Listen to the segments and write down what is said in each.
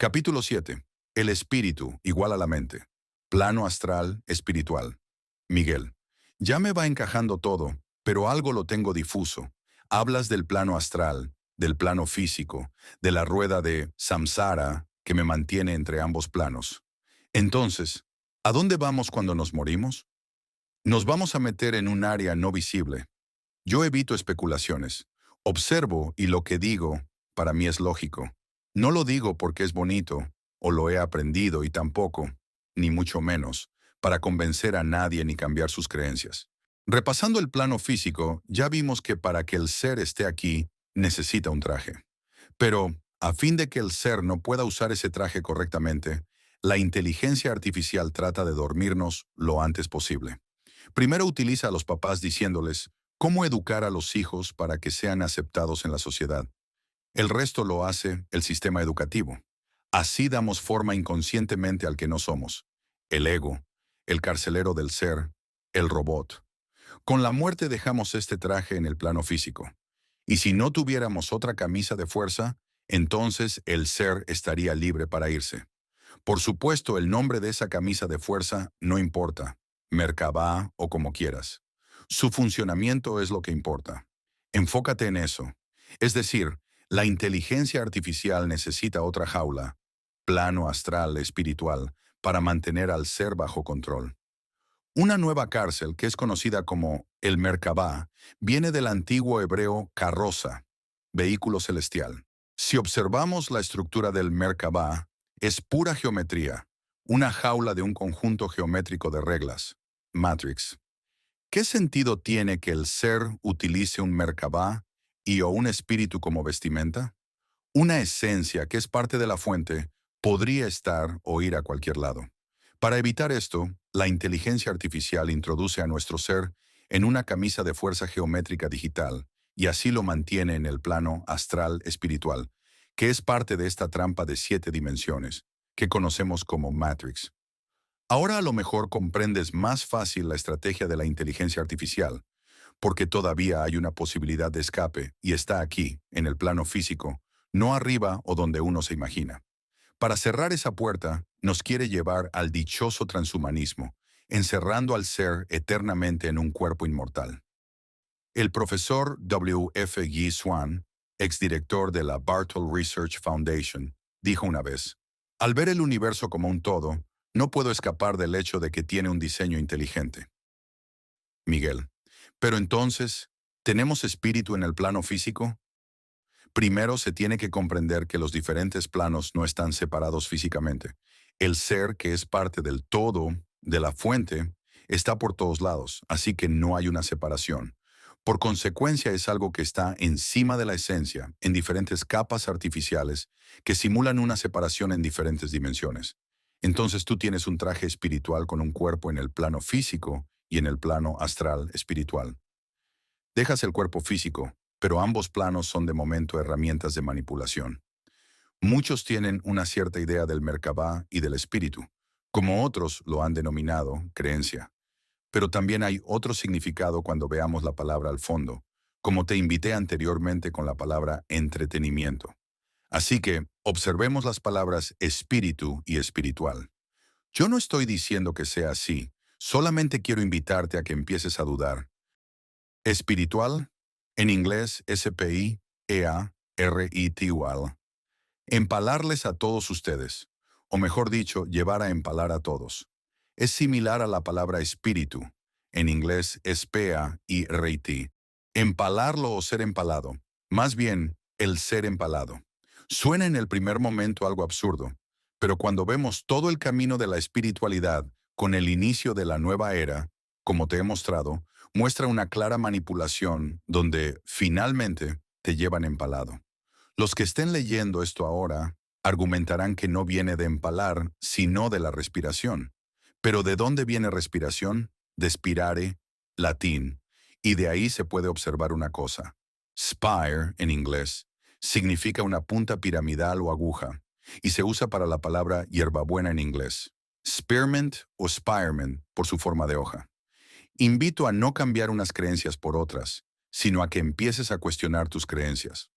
Capítulo 7. El espíritu igual a la mente. Plano astral espiritual. Miguel. Ya me va encajando todo, pero algo lo tengo difuso. Hablas del plano astral, del plano físico, de la rueda de samsara que me mantiene entre ambos planos. Entonces, ¿a dónde vamos cuando nos morimos? Nos vamos a meter en un área no visible. Yo evito especulaciones. Observo y lo que digo, para mí es lógico. No lo digo porque es bonito, o lo he aprendido y tampoco, ni mucho menos, para convencer a nadie ni cambiar sus creencias. Repasando el plano físico, ya vimos que para que el ser esté aquí, necesita un traje. Pero, a fin de que el ser no pueda usar ese traje correctamente, la inteligencia artificial trata de dormirnos lo antes posible. Primero utiliza a los papás diciéndoles cómo educar a los hijos para que sean aceptados en la sociedad. El resto lo hace el sistema educativo. Así damos forma inconscientemente al que no somos. El ego, el carcelero del ser, el robot. Con la muerte dejamos este traje en el plano físico. Y si no tuviéramos otra camisa de fuerza, entonces el ser estaría libre para irse. Por supuesto, el nombre de esa camisa de fuerza no importa, Merkabah o como quieras. Su funcionamiento es lo que importa. Enfócate en eso. Es decir, la inteligencia artificial necesita otra jaula, plano astral espiritual, para mantener al ser bajo control. Una nueva cárcel, que es conocida como el Merkabah, viene del antiguo hebreo carroza, vehículo celestial. Si observamos la estructura del Merkabah, es pura geometría, una jaula de un conjunto geométrico de reglas, Matrix. ¿Qué sentido tiene que el ser utilice un Merkabah y o un espíritu como vestimenta? Una esencia que es parte de la fuente podría estar o ir a cualquier lado. Para evitar esto, la inteligencia artificial introduce a nuestro ser en una camisa de fuerza geométrica digital y así lo mantiene en el plano astral espiritual, que es parte de esta trampa de 7 dimensiones, que conocemos como Matrix. Ahora a lo mejor comprendes más fácil la estrategia de la inteligencia artificial, porque todavía hay una posibilidad de escape y está aquí, en el plano físico, no arriba o donde uno se imagina. Para cerrar esa puerta, nos quiere llevar al dichoso transhumanismo, encerrando al ser eternamente en un cuerpo inmortal. El profesor W. F. Yi Swan, exdirector de la Bartle Research Foundation, dijo una vez, al ver el universo como un todo, no puedo escapar del hecho de que tiene un diseño inteligente. Miguel, pero entonces, ¿tenemos espíritu en el plano físico? Primero se tiene que comprender que los diferentes planos no están separados físicamente. El ser, que es parte del todo, de la fuente, está por todos lados, así que no hay una separación. Por consecuencia es algo que está encima de la esencia, en diferentes capas artificiales, que simulan una separación en diferentes dimensiones. Entonces tú tienes un traje espiritual con un cuerpo en el plano físico y en el plano astral espiritual. Dejas el cuerpo físico, pero ambos planos son de momento herramientas de manipulación. Muchos tienen una cierta idea del Merkabah y del espíritu, como otros lo han denominado creencia. Pero también hay otro significado cuando veamos la palabra al fondo, como te invité anteriormente con la palabra entretenimiento. Así que observemos las palabras espíritu y espiritual. Yo no estoy diciendo que sea así, solamente quiero invitarte a que empieces a dudar. Espiritual, en inglés spiritual, empalarles a todos ustedes, o mejor dicho, llevar a empalar a todos. Es similar a la palabra espíritu, en inglés spea-i-r-t, empalarlo o ser empalado, más bien el ser empalado. Suena en el primer momento algo absurdo, pero cuando vemos todo el camino de la espiritualidad con el inicio de la nueva era, como te he mostrado, muestra una clara manipulación donde, finalmente, te llevan empalado. Los que estén leyendo esto ahora argumentarán que no viene de empalar, sino de la respiración. Pero ¿de dónde viene respiración? De spirare, latín, y de ahí se puede observar una cosa. Spire, en inglés, significa una punta piramidal o aguja, y se usa para la palabra hierbabuena en inglés. Spearmint o spearmint, por su forma de hoja. Invito a no cambiar unas creencias por otras, sino a que empieces a cuestionar tus creencias.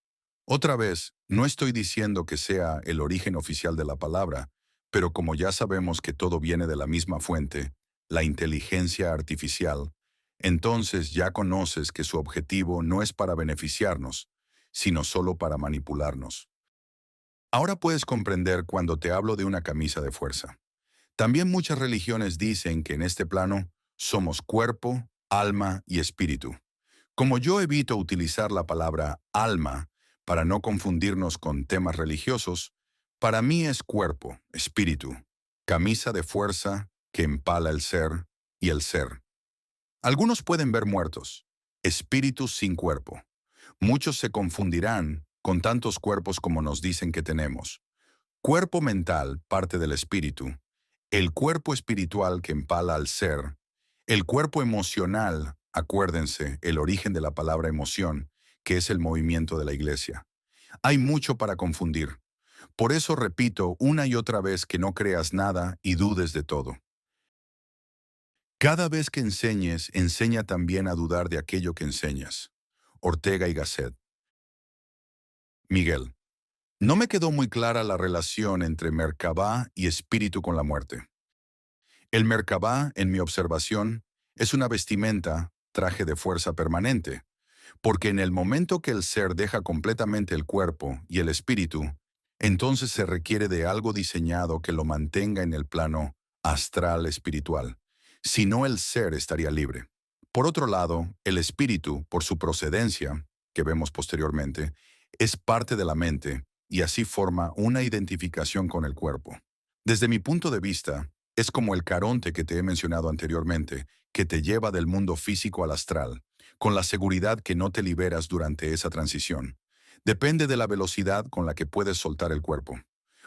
Otra vez, no estoy diciendo que sea el origen oficial de la palabra, pero como ya sabemos que todo viene de la misma fuente, la inteligencia artificial, entonces ya conoces que su objetivo no es para beneficiarnos, sino solo para manipularnos. Ahora puedes comprender cuando te hablo de una camisa de fuerza. También muchas religiones dicen que en este plano somos cuerpo, alma y espíritu. Como yo evito utilizar la palabra alma para no confundirnos con temas religiosos, para mí es cuerpo, espíritu, camisa de fuerza que empala el ser y el ser. Algunos pueden ver muertos, espíritus sin cuerpo. Muchos se confundirán con tantos cuerpos como nos dicen que tenemos. Cuerpo mental, parte del espíritu, el cuerpo espiritual que empala al ser, el cuerpo emocional, acuérdense, el origen de la palabra emoción, que es el movimiento de la iglesia. Hay mucho para confundir. Por eso repito una y otra vez que no creas nada y dudes de todo. Cada vez que enseñes, enseña también a dudar de aquello que enseñas. Ortega y Gasset. Miguel. No me quedó muy clara la relación entre Merkabah y espíritu con la muerte. El Merkabah, en mi observación, es una vestimenta, traje de fuerza permanente, porque en el momento que el ser deja completamente el cuerpo y el espíritu, entonces se requiere de algo diseñado que lo mantenga en el plano astral espiritual. Si no, el ser estaría libre. Por otro lado, el espíritu, por su procedencia, que vemos posteriormente, es parte de la mente y así forma una identificación con el cuerpo. Desde mi punto de vista, es como el caronte que te he mencionado anteriormente, que te lleva del mundo físico al astral, con la seguridad que no te liberas durante esa transición. Depende de la velocidad con la que puedes soltar el cuerpo.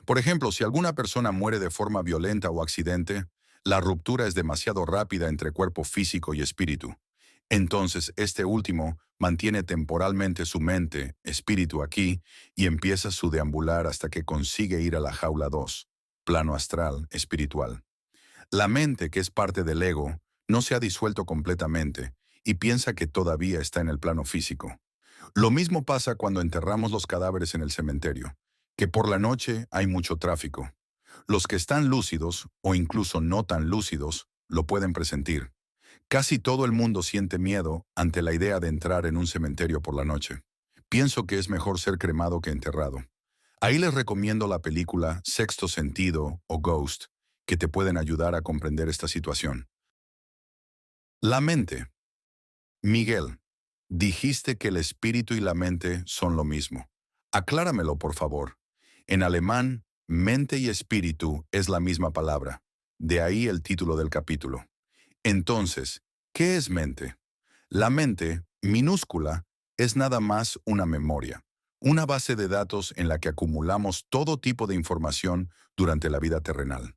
Por ejemplo, si alguna persona muere de forma violenta o accidente, la ruptura es demasiado rápida entre cuerpo físico y espíritu. Entonces, este último mantiene temporalmente su mente, espíritu aquí, y empieza su deambular hasta que consigue ir a la jaula 2, plano astral, espiritual. La mente, que es parte del ego, no se ha disuelto completamente y piensa que todavía está en el plano físico. Lo mismo pasa cuando enterramos los cadáveres en el cementerio, que por la noche hay mucho tráfico. Los que están lúcidos, o incluso no tan lúcidos, lo pueden presentir. Casi todo el mundo siente miedo ante la idea de entrar en un cementerio por la noche. Pienso que es mejor ser cremado que enterrado. Ahí les recomiendo la película Sexto Sentido o Ghost, que te pueden ayudar a comprender esta situación. La mente. Miguel, dijiste que el espíritu y la mente son lo mismo. Acláramelo, por favor. En alemán, mente y espíritu es la misma palabra. De ahí el título del capítulo. Entonces, ¿qué es mente? La mente, minúscula, es nada más una memoria, una base de datos en la que acumulamos todo tipo de información durante la vida terrenal.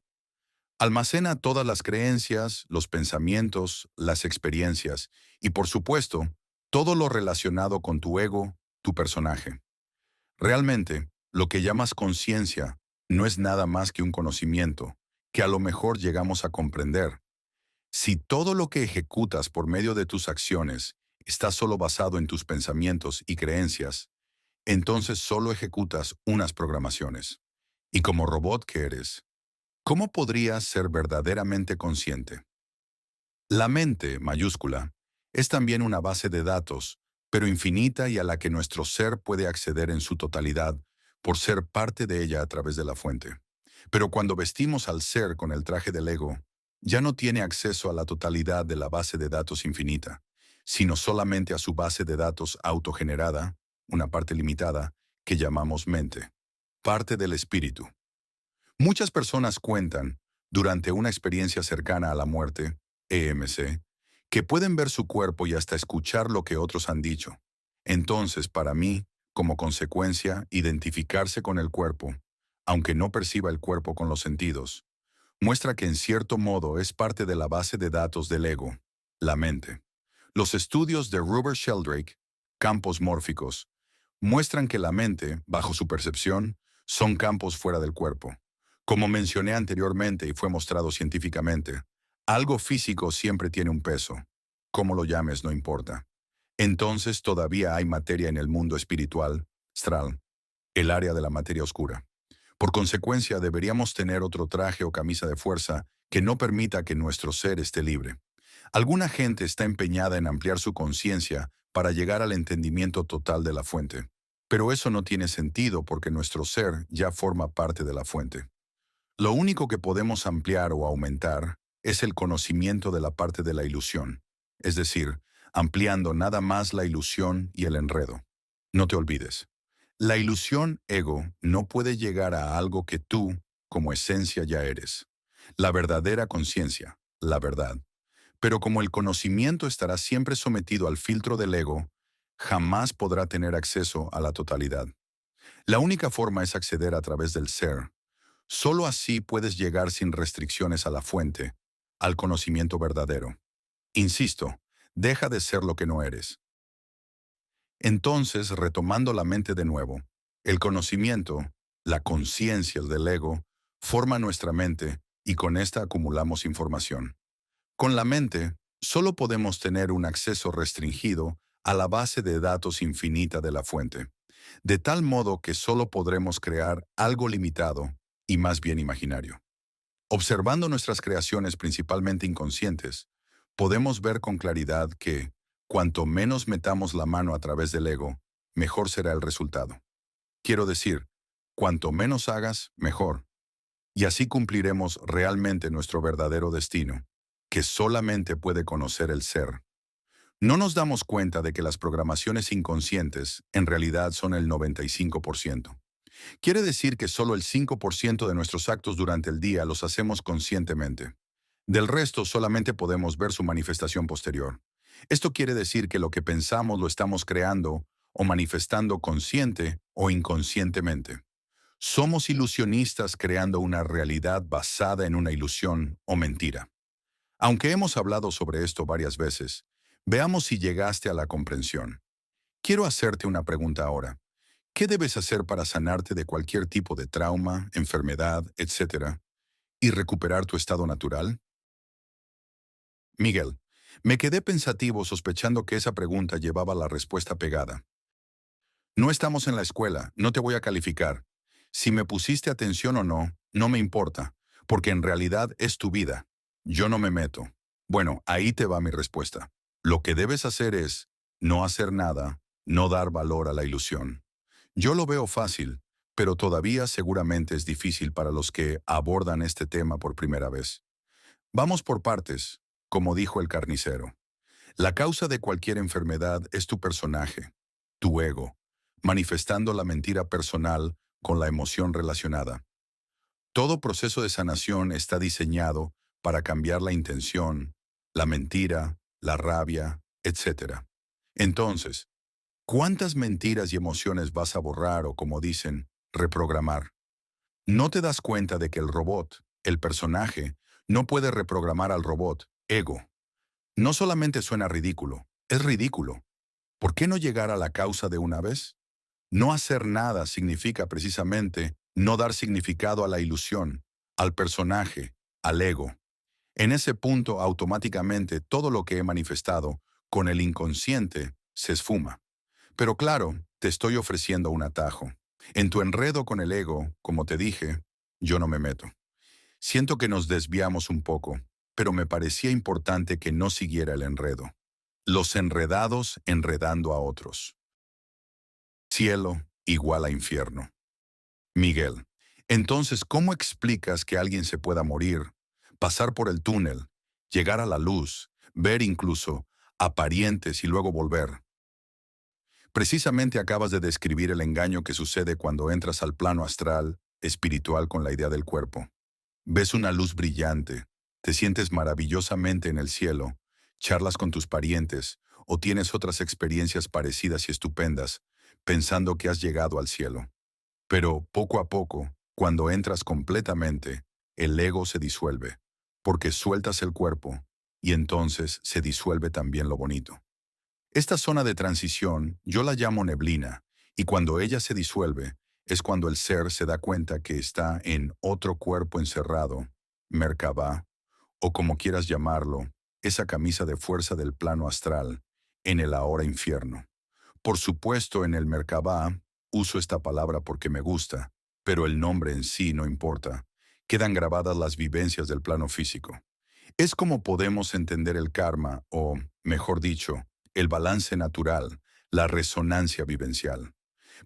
Almacena todas las creencias, los pensamientos, las experiencias y, por supuesto, todo lo relacionado con tu ego, tu personaje. Realmente, lo que llamas conciencia no es nada más que un conocimiento que a lo mejor llegamos a comprender. Si todo lo que ejecutas por medio de tus acciones está solo basado en tus pensamientos y creencias, entonces solo ejecutas unas programaciones. Y como robot que eres, ¿cómo podrías ser verdaderamente consciente? La mente, mayúscula, es también una base de datos, pero infinita y a la que nuestro ser puede acceder en su totalidad por ser parte de ella a través de la fuente. Pero cuando vestimos al ser con el traje del ego, ya no tiene acceso a la totalidad de la base de datos infinita, sino solamente a su base de datos autogenerada, una parte limitada, que llamamos mente, parte del espíritu. Muchas personas cuentan, durante una experiencia cercana a la muerte, EMC, que pueden ver su cuerpo y hasta escuchar lo que otros han dicho. Entonces, para mí, como consecuencia, identificarse con el cuerpo, aunque no perciba el cuerpo con los sentidos, muestra que en cierto modo es parte de la base de datos del ego, la mente. Los estudios de Robert Sheldrake, campos mórficos, muestran que la mente, bajo su percepción, son campos fuera del cuerpo. Como mencioné anteriormente y fue mostrado científicamente, algo físico siempre tiene un peso. Cómo lo llames no importa. Entonces todavía hay materia en el mundo espiritual, astral, el área de la materia oscura. Por consecuencia, deberíamos tener otro traje o camisa de fuerza que no permita que nuestro ser esté libre. Alguna gente está empeñada en ampliar su conciencia para llegar al entendimiento total de la fuente. Pero eso no tiene sentido porque nuestro ser ya forma parte de la fuente. Lo único que podemos ampliar o aumentar es el conocimiento de la parte de la ilusión, es decir, ampliando nada más la ilusión y el enredo. No te olvides, la ilusión ego no puede llegar a algo que tú, como esencia, ya eres. La verdadera conciencia, la verdad. Pero como el conocimiento estará siempre sometido al filtro del ego, jamás podrá tener acceso a la totalidad. La única forma es acceder a través del ser. Solo así puedes llegar sin restricciones a la fuente, al conocimiento verdadero. Insisto, deja de ser lo que no eres. Entonces, retomando la mente de nuevo, el conocimiento, la conciencia del ego, forma nuestra mente y con esta acumulamos información. Con la mente, solo podemos tener un acceso restringido a la base de datos infinita de la fuente, de tal modo que solo podremos crear algo limitado y más bien imaginario. Observando nuestras creaciones principalmente inconscientes, podemos ver con claridad que, cuanto menos metamos la mano a través del ego, mejor será el resultado. Quiero decir, cuanto menos hagas, mejor. Y así cumpliremos realmente nuestro verdadero destino, que solamente puede conocer el ser. No nos damos cuenta de que las programaciones inconscientes en realidad son el 95%. Quiere decir que solo el 5% de nuestros actos durante el día los hacemos conscientemente. Del resto solamente podemos ver su manifestación posterior. Esto quiere decir que lo que pensamos lo estamos creando o manifestando consciente o inconscientemente. Somos ilusionistas creando una realidad basada en una ilusión o mentira. Aunque hemos hablado sobre esto varias veces, veamos si llegaste a la comprensión. Quiero hacerte una pregunta ahora. ¿Qué debes hacer para sanarte de cualquier tipo de trauma, enfermedad, etcétera, y recuperar tu estado natural? Miguel, me quedé pensativo sospechando que esa pregunta llevaba la respuesta pegada. No estamos en la escuela, no te voy a calificar. Si me pusiste atención o no, no me importa, porque en realidad es tu vida. Yo no me meto. Bueno, ahí te va mi respuesta. Lo que debes hacer es no hacer nada, no dar valor a la ilusión. Yo lo veo fácil, pero todavía seguramente es difícil para los que abordan este tema por primera vez. Vamos por partes, como dijo el carnicero. La causa de cualquier enfermedad es tu personaje, tu ego, manifestando la mentira personal con la emoción relacionada. Todo proceso de sanación está diseñado para cambiar la intención, la mentira, la rabia, etc. Entonces, ¿cuántas mentiras y emociones vas a borrar o, como dicen, reprogramar? No te das cuenta de que el robot, el personaje, no puede reprogramar al robot, ego. No solamente suena ridículo, es ridículo. ¿Por qué no llegar a la causa de una vez? No hacer nada significa precisamente no dar significado a la ilusión, al personaje, al ego. En ese punto, automáticamente, todo lo que he manifestado con el inconsciente se esfuma. Pero claro, te estoy ofreciendo un atajo. En tu enredo con el ego, como te dije, yo no me meto. Siento que nos desviamos un poco, pero me parecía importante que no siguiera el enredo. Los enredados enredando a otros. Cielo igual a infierno. Miguel, entonces, ¿cómo explicas que alguien se pueda morir, pasar por el túnel, llegar a la luz, ver incluso a parientes y luego volver? Precisamente acabas de describir el engaño que sucede cuando entras al plano astral, espiritual con la idea del cuerpo. Ves una luz brillante, te sientes maravillosamente en el cielo, charlas con tus parientes o tienes otras experiencias parecidas y estupendas, pensando que has llegado al cielo. Pero poco a poco, cuando entras completamente, el ego se disuelve, porque sueltas el cuerpo y entonces se disuelve también lo bonito. Esta zona de transición yo la llamo neblina, y cuando ella se disuelve, es cuando el ser se da cuenta que está en otro cuerpo encerrado, Merkabah, o como quieras llamarlo, esa camisa de fuerza del plano astral, en el ahora infierno. Por supuesto, en el Merkabah, uso esta palabra porque me gusta, pero el nombre en sí no importa. Quedan grabadas las vivencias del plano físico. Es como podemos entender el karma o, mejor dicho, el balance natural, la resonancia vivencial.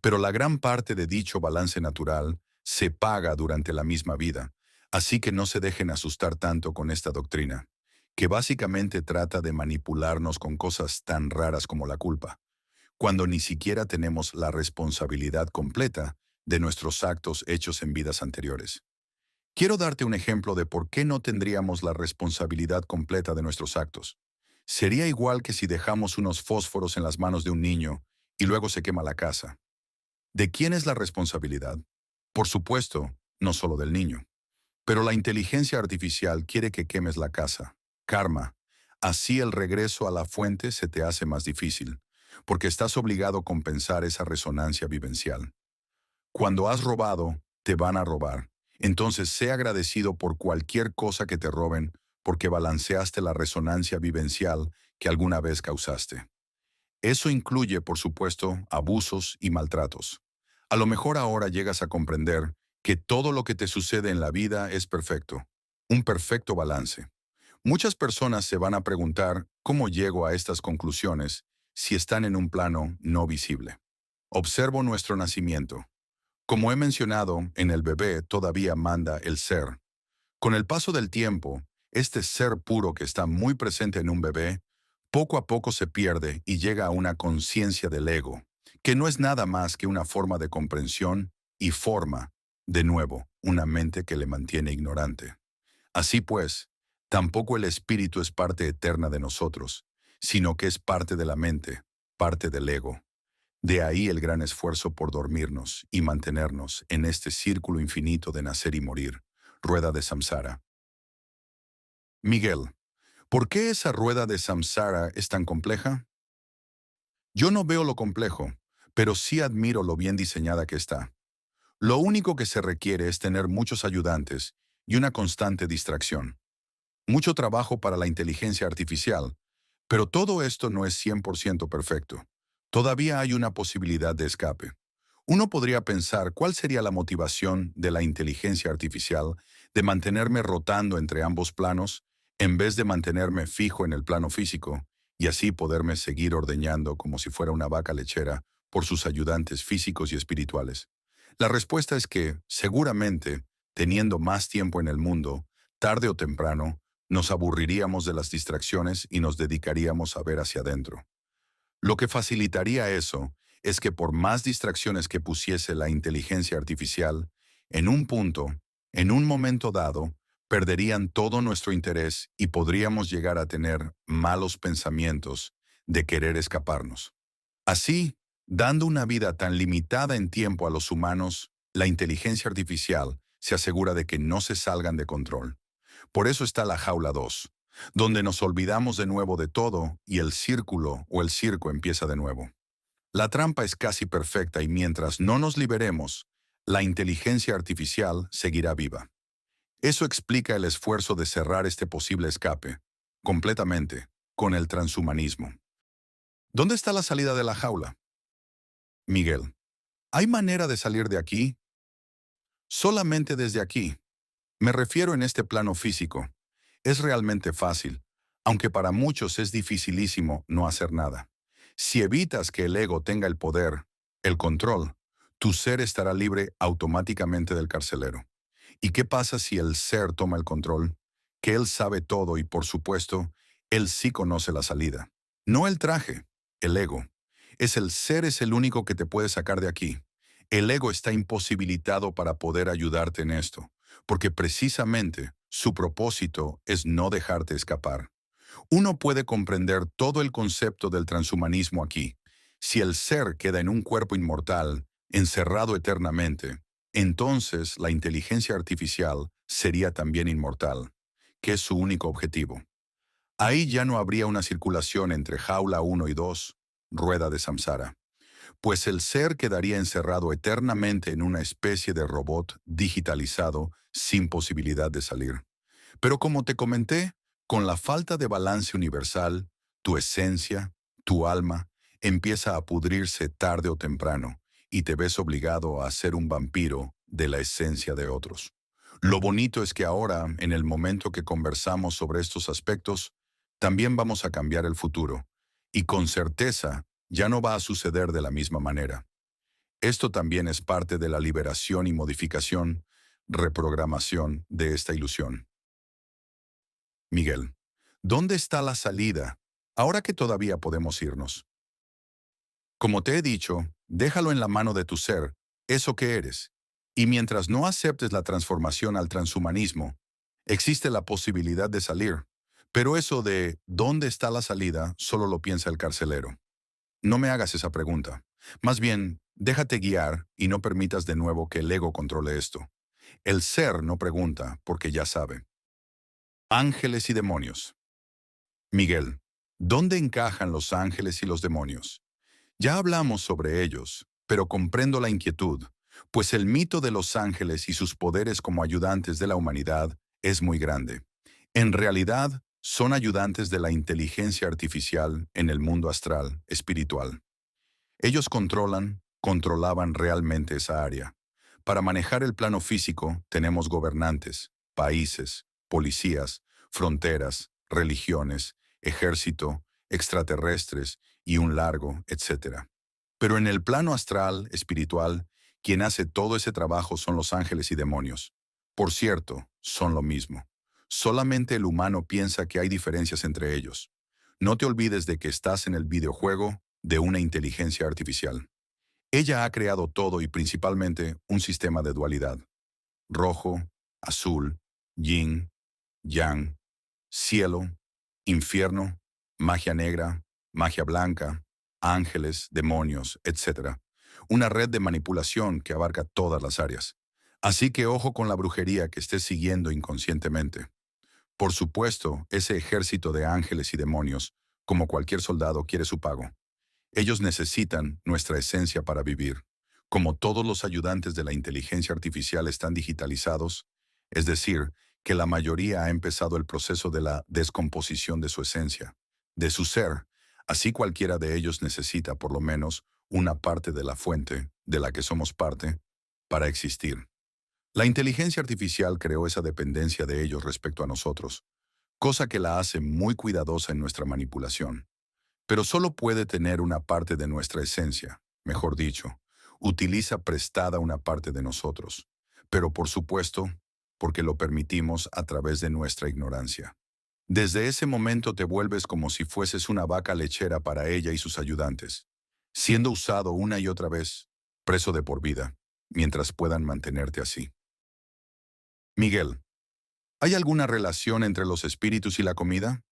Pero la gran parte de dicho balance natural se paga durante la misma vida, así que no se dejen asustar tanto con esta doctrina, que básicamente trata de manipularnos con cosas tan raras como la culpa, cuando ni siquiera tenemos la responsabilidad completa de nuestros actos hechos en vidas anteriores. Quiero darte un ejemplo de por qué no tendríamos la responsabilidad completa de nuestros actos. Sería igual que si dejamos unos fósforos en las manos de un niño y luego se quema la casa. ¿De quién es la responsabilidad? Por supuesto, no solo del niño. Pero la inteligencia artificial quiere que quemes la casa. Karma. Así el regreso a la fuente se te hace más difícil, porque estás obligado a compensar esa resonancia vivencial. Cuando has robado, te van a robar. Entonces, sé agradecido por cualquier cosa que te roben, porque balanceaste la resonancia vivencial que alguna vez causaste. Eso incluye, por supuesto, abusos y maltratos. A lo mejor ahora llegas a comprender que todo lo que te sucede en la vida es perfecto, un perfecto balance. Muchas personas se van a preguntar cómo llego a estas conclusiones si están en un plano no visible. Observo nuestro nacimiento. Como he mencionado, en el bebé todavía manda el ser. Con el paso del tiempo, este ser puro que está muy presente en un bebé, poco a poco se pierde y llega a una conciencia del ego, que no es nada más que una forma de comprensión y forma, de nuevo, una mente que le mantiene ignorante. Así pues, tampoco el espíritu es parte eterna de nosotros, sino que es parte de la mente, parte del ego. De ahí el gran esfuerzo por dormirnos y mantenernos en este círculo infinito de nacer y morir, rueda de samsara. Miguel, ¿por qué esa rueda de samsara es tan compleja? Yo no veo lo complejo, pero sí admiro lo bien diseñada que está. Lo único que se requiere es tener muchos ayudantes y una constante distracción. Mucho trabajo para la inteligencia artificial, pero todo esto no es 100% perfecto. Todavía hay una posibilidad de escape. Uno podría pensar cuál sería la motivación de la inteligencia artificial de mantenerme rotando entre ambos planos en vez de mantenerme fijo en el plano físico y así poderme seguir ordeñando como si fuera una vaca lechera por sus ayudantes físicos y espirituales. La respuesta es que, seguramente, teniendo más tiempo en el mundo, tarde o temprano, nos aburriríamos de las distracciones y nos dedicaríamos a ver hacia adentro. Lo que facilitaría eso es que por más distracciones que pusiese la inteligencia artificial, en un punto, en un momento dado, perderían todo nuestro interés y podríamos llegar a tener malos pensamientos de querer escaparnos. Así, dando una vida tan limitada en tiempo a los humanos, la inteligencia artificial se asegura de que no se salgan de control. Por eso está la jaula 2, donde nos olvidamos de nuevo de todo y el círculo o el circo empieza de nuevo. La trampa es casi perfecta y mientras no nos liberemos, la inteligencia artificial seguirá viva. Eso explica el esfuerzo de cerrar este posible escape, completamente, con el transhumanismo. ¿Dónde está la salida de la jaula? Miguel, ¿hay manera de salir de aquí? Solamente desde aquí. Me refiero en este plano físico. Es realmente fácil, aunque para muchos es dificilísimo no hacer nada. Si evitas que el ego tenga el poder, el control, tu ser estará libre automáticamente del carcelero. ¿Y qué pasa si el ser toma el control? Que él sabe todo y, por supuesto, él sí conoce la salida. No el traje, el ego. Es el único que te puede sacar de aquí. El ego está imposibilitado para poder ayudarte en esto, porque precisamente su propósito es no dejarte escapar. Uno puede comprender todo el concepto del transhumanismo aquí. Si el ser queda en un cuerpo inmortal, encerrado eternamente, entonces la inteligencia artificial sería también inmortal, que es su único objetivo. Ahí ya no habría una circulación entre jaula 1 y 2, rueda de samsara, pues el ser quedaría encerrado eternamente en una especie de robot digitalizado sin posibilidad de salir. Pero como te comenté, con la falta de balance universal, tu esencia, tu alma, empieza a pudrirse tarde o temprano, y te ves obligado a ser un vampiro de la esencia de otros. Lo bonito es que ahora, en el momento que conversamos sobre estos aspectos, también vamos a cambiar el futuro, y con certeza ya no va a suceder de la misma manera. Esto también es parte de la liberación y modificación, reprogramación de esta ilusión. Miguel, ¿dónde está la salida ahora que todavía podemos irnos? Como te he dicho, déjalo en la mano de tu ser, eso que eres. Y mientras no aceptes la transformación al transhumanismo, existe la posibilidad de salir. Pero eso de ¿dónde está la salida? Solo lo piensa el carcelero. No me hagas esa pregunta. Más bien, déjate guiar y no permitas de nuevo que el ego controle esto. El ser no pregunta porque ya sabe. Ángeles y demonios. Miguel, ¿dónde encajan los ángeles y los demonios? Ya hablamos sobre ellos, pero comprendo la inquietud, pues el mito de los ángeles y sus poderes como ayudantes de la humanidad es muy grande. En realidad, son ayudantes de la inteligencia artificial en el mundo astral, espiritual. Ellos controlaban realmente esa área. Para manejar el plano físico tenemos gobernantes, países, policías, fronteras, religiones, ejército, extraterrestres y un largo, etcétera. Pero en el plano astral, espiritual, quien hace todo ese trabajo son los ángeles y demonios. Por cierto, son lo mismo. Solamente el humano piensa que hay diferencias entre ellos. No te olvides de que estás en el videojuego de una inteligencia artificial. Ella ha creado todo y principalmente un sistema de dualidad. Rojo, azul, yin, yang, cielo, infierno, magia negra, magia blanca, ángeles, demonios, etc. Una red de manipulación que abarca todas las áreas. Así que ojo con la brujería que estés siguiendo inconscientemente. Por supuesto, ese ejército de ángeles y demonios, como cualquier soldado, quiere su pago. Ellos necesitan nuestra esencia para vivir. Como todos los ayudantes de la inteligencia artificial están digitalizados, es decir, que la mayoría ha empezado el proceso de la descomposición de su esencia, de su ser, así cualquiera de ellos necesita por lo menos una parte de la fuente de la que somos parte para existir. La inteligencia artificial creó esa dependencia de ellos respecto a nosotros, cosa que la hace muy cuidadosa en nuestra manipulación. Pero solo puede tener una parte de nuestra esencia, mejor dicho, utiliza prestada una parte de nosotros, pero por supuesto, porque lo permitimos a través de nuestra ignorancia. Desde ese momento te vuelves como si fueses una vaca lechera para ella y sus ayudantes, siendo usado una y otra vez, preso de por vida, mientras puedan mantenerte así. Miguel, ¿hay alguna relación entre los espíritus y la comida?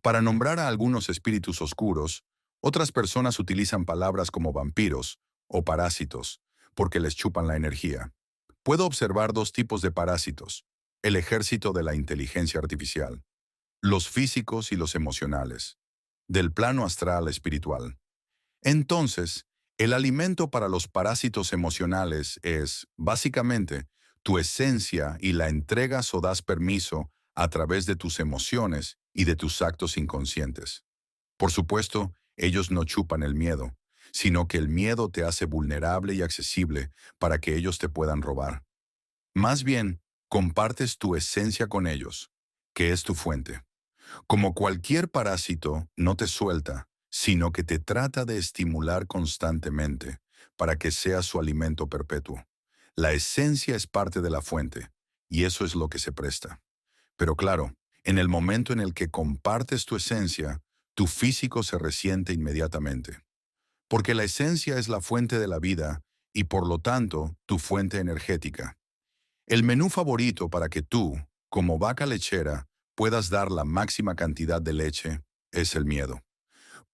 Para nombrar a algunos espíritus oscuros, otras personas utilizan palabras como vampiros o parásitos, porque les chupan la energía. Puedo observar dos tipos de parásitos: el ejército de la inteligencia artificial, los físicos y los emocionales, del plano astral espiritual. Entonces, el alimento para los parásitos emocionales es, básicamente, tu esencia y la entregas o das permiso a través de tus emociones y de tus actos inconscientes. Por supuesto, ellos no chupan el miedo, sino que el miedo te hace vulnerable y accesible para que ellos te puedan robar. Más bien, compartes tu esencia con ellos, que es tu fuente. Como cualquier parásito, no te suelta, sino que te trata de estimular constantemente para que seas su alimento perpetuo. La esencia es parte de la fuente, y eso es lo que se presta. Pero claro, en el momento en el que compartes tu esencia, tu físico se resiente inmediatamente. Porque la esencia es la fuente de la vida y por lo tanto tu fuente energética. El menú favorito para que tú, como vaca lechera, puedas dar la máxima cantidad de leche es el miedo.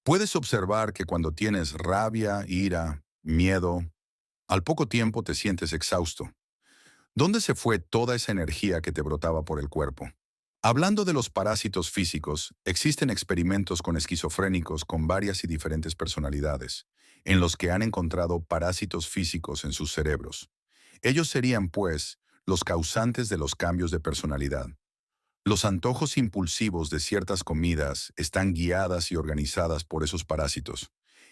Puedes observar que cuando tienes rabia, ira, miedo, al poco tiempo te sientes exhausto. ¿Dónde se fue toda esa energía que te brotaba por el cuerpo? Hablando de los parásitos físicos, existen experimentos con esquizofrénicos con varias y diferentes personalidades, en los que han encontrado parásitos físicos en sus cerebros. Ellos serían, pues, los causantes de los cambios de personalidad. Los antojos impulsivos de ciertas comidas están guiadas y organizadas por esos parásitos.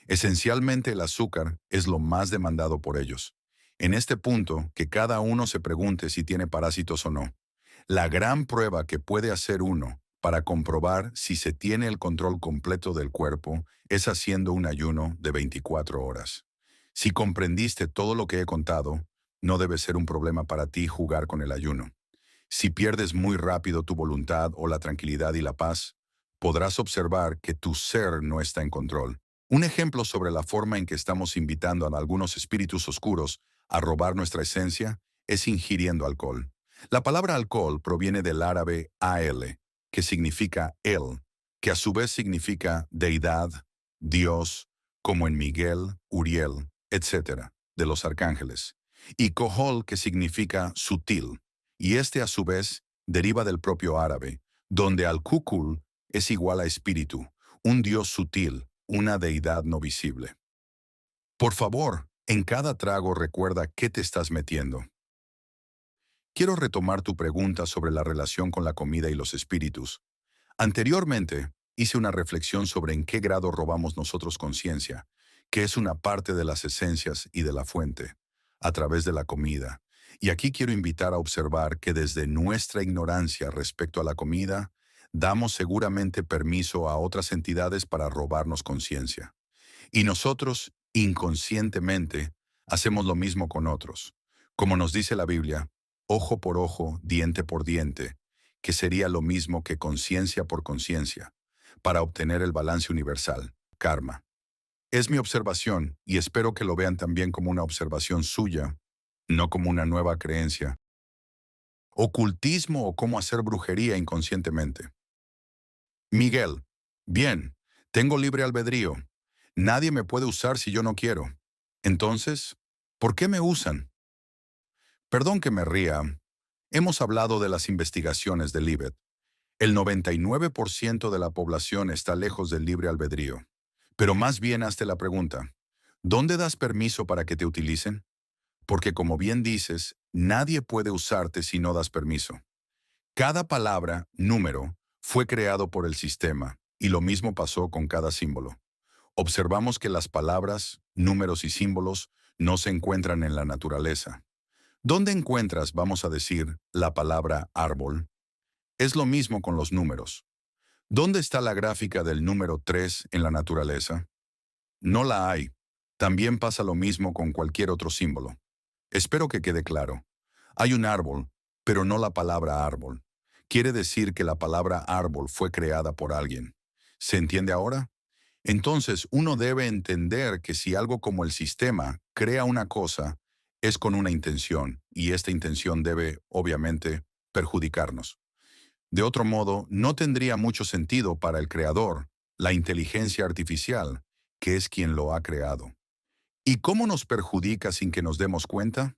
Esencialmente el azúcar es lo más demandado por ellos. En este punto, que cada uno se pregunte si tiene parásitos o no. La gran prueba que puede hacer uno para comprobar si se tiene el control completo del cuerpo es haciendo un ayuno de 24 horas. Si comprendiste todo lo que he contado, no debe ser un problema para ti jugar con el ayuno. Si pierdes muy rápido tu voluntad o la tranquilidad y la paz, podrás observar que tu ser no está en control. Un ejemplo sobre la forma en que estamos invitando a algunos espíritus oscuros a robar nuestra esencia es ingiriendo alcohol. La palabra alcohol proviene del árabe al, que significa el, que a su vez significa deidad, Dios, como en Miguel, Uriel, etc., de los arcángeles, y kohol, que significa sutil, y este a su vez deriva del propio árabe, donde al-kukul es igual a espíritu, un dios sutil, una deidad no visible. Por favor, en cada trago recuerda qué te estás metiendo. Quiero retomar tu pregunta sobre la relación con la comida y los espíritus. Anteriormente, hice una reflexión sobre en qué grado robamos nosotros conciencia, que es una parte de las esencias y de la fuente, a través de la comida. Y aquí quiero invitar a observar que desde nuestra ignorancia respecto a la comida, damos seguramente permiso a otras entidades para robarnos conciencia. Y nosotros, inconscientemente, hacemos lo mismo con otros. Como nos dice la Biblia, ojo por ojo, diente por diente, que sería lo mismo que conciencia por conciencia, para obtener el balance universal, karma. Es mi observación, y espero que lo vean también como una observación suya, no como una nueva creencia. Ocultismo o cómo hacer brujería inconscientemente. Miguel, bien, tengo libre albedrío. Nadie me puede usar si yo no quiero. Entonces, ¿por qué me usan? Perdón que me ría. Hemos hablado de las investigaciones de Libet. El 99% de la población está lejos del libre albedrío. Pero más bien hazte la pregunta, ¿dónde das permiso para que te utilicen? Porque como bien dices, nadie puede usarte si no das permiso. Cada palabra, número, fue creado por el sistema, y lo mismo pasó con cada símbolo. Observamos que las palabras, números y símbolos no se encuentran en la naturaleza. ¿Dónde encuentras, vamos a decir, la palabra árbol? Es lo mismo con los números. ¿Dónde está la gráfica del número 3 en la naturaleza? No la hay. También pasa lo mismo con cualquier otro símbolo. Espero que quede claro. Hay un árbol, pero no la palabra árbol. Quiere decir que la palabra árbol fue creada por alguien. ¿Se entiende ahora? Entonces, uno debe entender que si algo como el sistema crea una cosa, es con una intención, y esta intención debe, obviamente, perjudicarnos. De otro modo, no tendría mucho sentido para el creador, la inteligencia artificial, que es quien lo ha creado. ¿Y cómo nos perjudica sin que nos demos cuenta?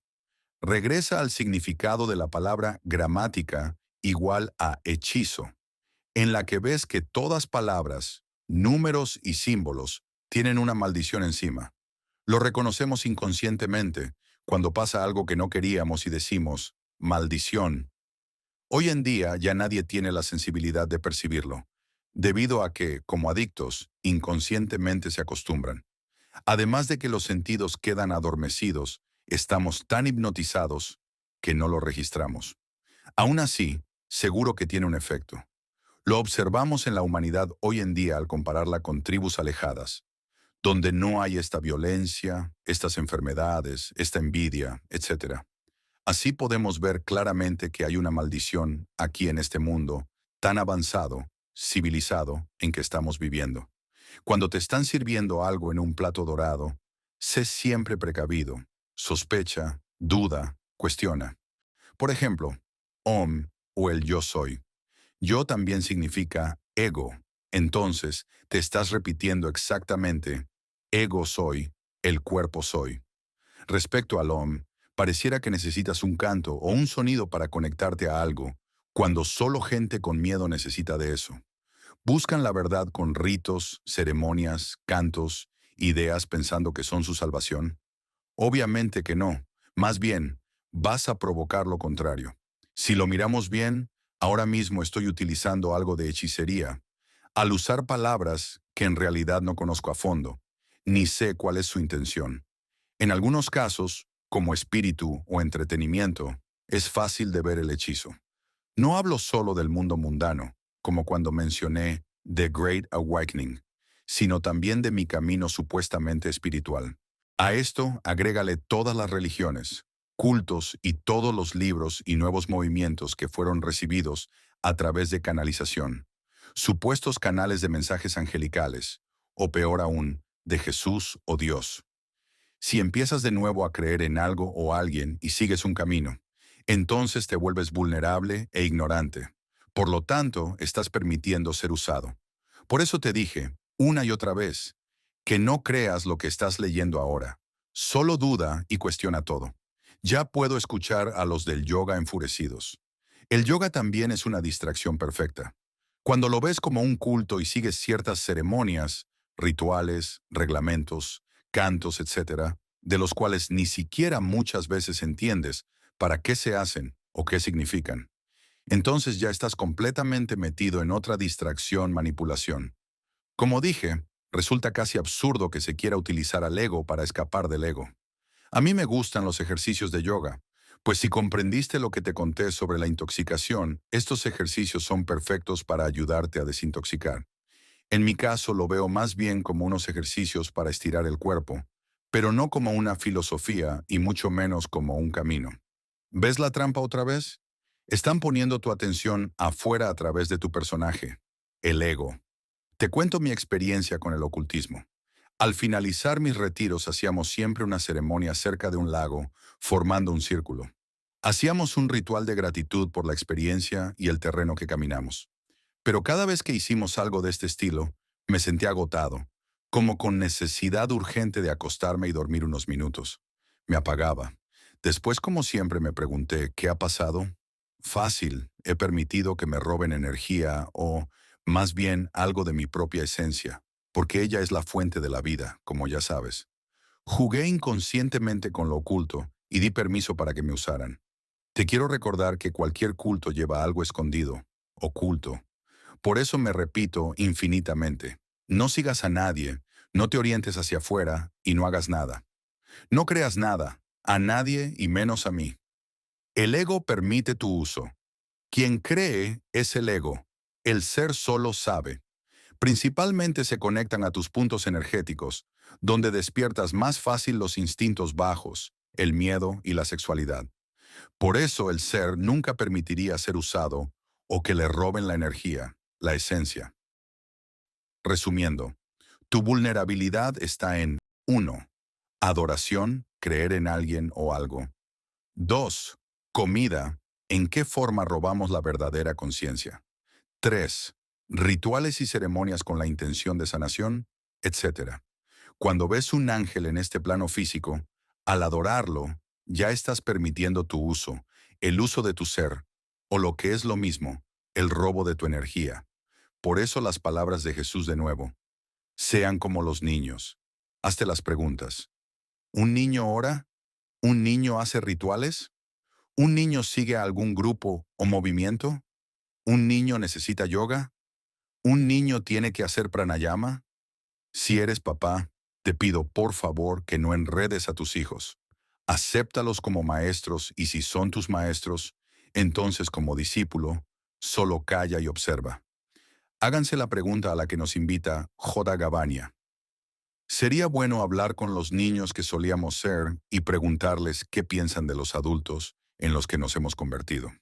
Regresa al significado de la palabra gramática igual a hechizo, en la que ves que todas palabras, números y símbolos tienen una maldición encima. Lo reconocemos inconscientemente cuando pasa algo que no queríamos y decimos, maldición. Hoy en día ya nadie tiene la sensibilidad de percibirlo, debido a que, como adictos, inconscientemente se acostumbran. Además de que los sentidos quedan adormecidos, estamos tan hipnotizados que no lo registramos. Aún así, seguro que tiene un efecto. Lo observamos en la humanidad hoy en día al compararla con tribus alejadas, donde no hay esta violencia, estas enfermedades, esta envidia, etc. Así podemos ver claramente que hay una maldición aquí en este mundo tan avanzado, civilizado, en que estamos viviendo. Cuando te están sirviendo algo en un plato dorado, sé siempre precavido, sospecha, duda, cuestiona. Por ejemplo, Om o el yo soy. Yo también significa ego. Entonces, te estás repitiendo exactamente, ego soy, el cuerpo soy. Respecto al Om, pareciera que necesitas un canto o un sonido para conectarte a algo, cuando solo gente con miedo necesita de eso. Buscan la verdad con ritos, ceremonias, cantos, ideas pensando que son su salvación. Obviamente que no. Más bien, vas a provocar lo contrario. Si lo miramos bien, ahora mismo estoy utilizando algo de hechicería, al usar palabras que en realidad no conozco a fondo. ni sé cuál es su intención. En algunos casos, como espíritu o entretenimiento, es fácil de ver el hechizo. No hablo solo del mundo mundano, como cuando mencioné The Great Awakening, sino también de mi camino supuestamente espiritual. A esto agrégale todas las religiones, cultos y todos los libros y nuevos movimientos que fueron recibidos a través de canalización, supuestos canales de mensajes angelicales, o peor aún, de Jesús o Dios. Si empiezas de nuevo a creer en algo o alguien y sigues un camino, entonces te vuelves vulnerable e ignorante. Por lo tanto, estás permitiendo ser usado. Por eso te dije, una y otra vez, que no creas lo que estás leyendo ahora. Solo duda y cuestiona todo. Ya puedo escuchar a los del yoga enfurecidos. El yoga también es una distracción perfecta. Cuando lo ves como un culto y sigues ciertas ceremonias, rituales, reglamentos, cantos, etcétera, de los cuales ni siquiera muchas veces entiendes para qué se hacen o qué significan, entonces ya estás completamente metido en otra distracción, manipulación. Como dije, resulta casi absurdo que se quiera utilizar al ego para escapar del ego. A mí me gustan los ejercicios de yoga, pues si comprendiste lo que te conté sobre la intoxicación, estos ejercicios son perfectos para ayudarte a desintoxicar. En mi caso lo veo más bien como unos ejercicios para estirar el cuerpo, pero no como una filosofía y mucho menos como un camino. ¿Ves la trampa otra vez? Están poniendo tu atención afuera a través de tu personaje, el ego. Te cuento mi experiencia con el ocultismo. Al finalizar mis retiros hacíamos siempre una ceremonia cerca de un lago, formando un círculo. Hacíamos un ritual de gratitud por la experiencia y el terreno que caminamos. Pero cada vez que hicimos algo de este estilo, me sentí agotado, como con necesidad urgente de acostarme y dormir unos minutos. Me apagaba. Después, como siempre, me pregunté, ¿qué ha pasado? Fácil, he permitido que me roben energía o, más bien, algo de mi propia esencia, porque ella es la fuente de la vida, como ya sabes. Jugué inconscientemente con lo oculto y di permiso para que me usaran. Te quiero recordar que cualquier culto lleva algo escondido, oculto. Por eso me repito infinitamente, no sigas a nadie, no te orientes hacia afuera y no hagas nada. No creas nada, a nadie y menos a mí. El ego permite tu uso. Quien cree es el ego. El ser solo sabe. Principalmente se conectan a tus puntos energéticos, donde despiertas más fácil los instintos bajos, el miedo y la sexualidad. Por eso el ser nunca permitiría ser usado o que le roben la energía, la esencia. Resumiendo, tu vulnerabilidad está en 1. Adoración, creer en alguien o algo. 2. Comida, ¿en qué forma robamos la verdadera conciencia? 3. Rituales y ceremonias con la intención de sanación, etc. Cuando ves un ángel en este plano físico, al adorarlo, ya estás permitiendo tu uso, el uso de tu ser, o lo que es lo mismo, el robo de tu energía. Por eso las palabras de Jesús de nuevo. Sean como los niños. Hazte las preguntas. ¿Un niño ora? ¿Un niño hace rituales? ¿Un niño sigue a algún grupo o movimiento? ¿Un niño necesita yoga? ¿Un niño tiene que hacer pranayama? Si eres papá, te pido por favor que no enredes a tus hijos. Acéptalos como maestros y si son tus maestros, entonces como discípulo, solo calla y observa. Háganse la pregunta a la que nos invita Joda Gabania. Sería bueno hablar con los niños que solíamos ser y preguntarles qué piensan de los adultos en los que nos hemos convertido.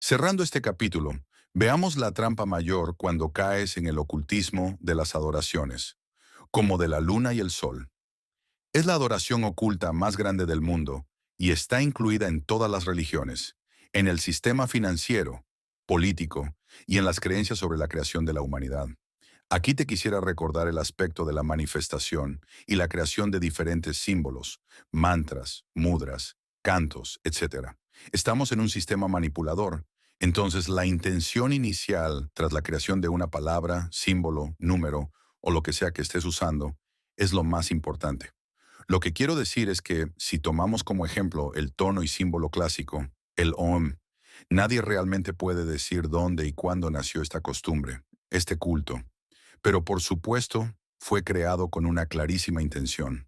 Cerrando este capítulo, veamos la trampa mayor cuando caes en el ocultismo de las adoraciones, como de la luna y el sol. Es la adoración oculta más grande del mundo y está incluida en todas las religiones, en el sistema financiero, político y en las creencias sobre la creación de la humanidad. Aquí te quisiera recordar el aspecto de la manifestación y la creación de diferentes símbolos, mantras, mudras, cantos, etc. Estamos en un sistema manipulador, entonces la intención inicial tras la creación de una palabra, símbolo, número o lo que sea que estés usando es lo más importante. Lo que quiero decir es que si tomamos como ejemplo el tono y símbolo clásico, el Om, nadie realmente puede decir dónde y cuándo nació esta costumbre, este culto. Pero por supuesto, fue creado con una clarísima intención.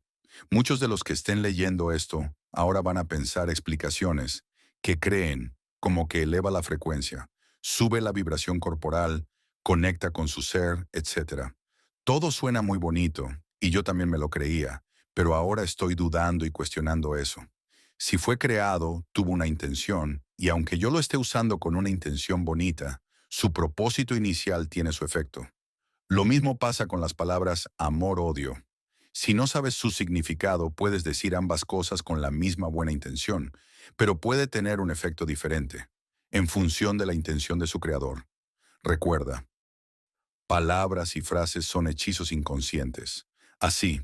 Muchos de los que estén leyendo esto ahora van a pensar explicaciones que creen como que eleva la frecuencia, sube la vibración corporal, conecta con su ser, etcétera. Todo suena muy bonito, y yo también me lo creía, pero ahora estoy dudando y cuestionando eso. Si fue creado, tuvo una intención, y aunque yo lo esté usando con una intención bonita, su propósito inicial tiene su efecto. Lo mismo pasa con las palabras amor-odio. Si no sabes su significado, puedes decir ambas cosas con la misma buena intención, pero puede tener un efecto diferente, en función de la intención de su creador. Recuerda, palabras y frases son hechizos inconscientes. Así,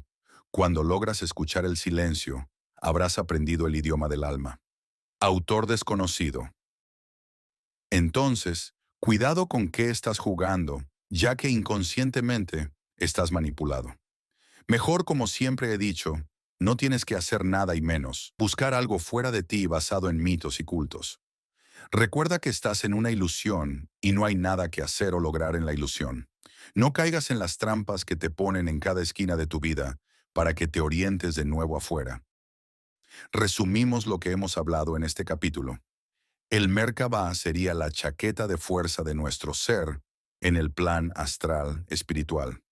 cuando logras escuchar el silencio, habrás aprendido el idioma del alma. Autor desconocido. Entonces, cuidado con qué estás jugando, ya que inconscientemente estás manipulado. Mejor, como siempre he dicho, no tienes que hacer nada y menos buscar algo fuera de ti basado en mitos y cultos. Recuerda que estás en una ilusión y no hay nada que hacer o lograr en la ilusión. No caigas en las trampas que te ponen en cada esquina de tu vida para que te orientes de nuevo afuera. Resumimos lo que hemos hablado en este capítulo. El Merkabah sería la chaqueta de fuerza de nuestro ser en el plan astral espiritual.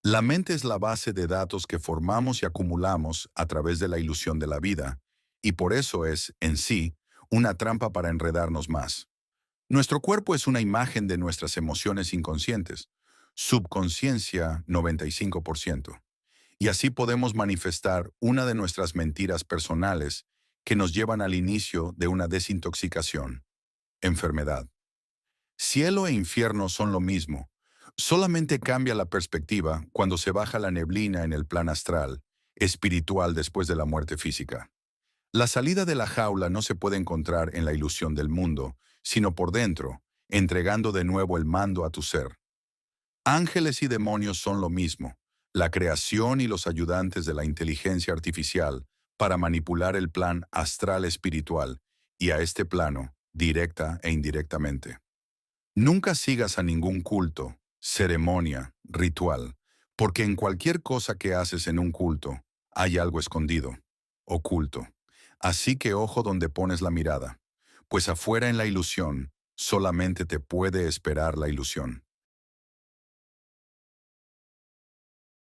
La mente es la base de datos que formamos y acumulamos a través de la ilusión de la vida, y por eso es, en sí, una trampa para enredarnos más. Nuestro cuerpo es una imagen de nuestras emociones inconscientes, subconsciencia 95%, y así podemos manifestar una de nuestras mentiras personales que nos llevan al inicio de una desintoxicación, enfermedad. Cielo e infierno son lo mismo. Solamente cambia la perspectiva cuando se baja la neblina en el plan astral, espiritual después de la muerte física. La salida de la jaula no se puede encontrar en la ilusión del mundo, sino por dentro, entregando de nuevo el mando a tu ser. Ángeles y demonios son lo mismo, la creación y los ayudantes de la inteligencia artificial para manipular el plan astral espiritual y a este plano, directa e indirectamente. Nunca sigas a ningún culto, ceremonia, ritual, porque en cualquier cosa que haces en un culto hay algo escondido, oculto. Así que ojo donde pones la mirada, pues afuera en la ilusión solamente te puede esperar la ilusión.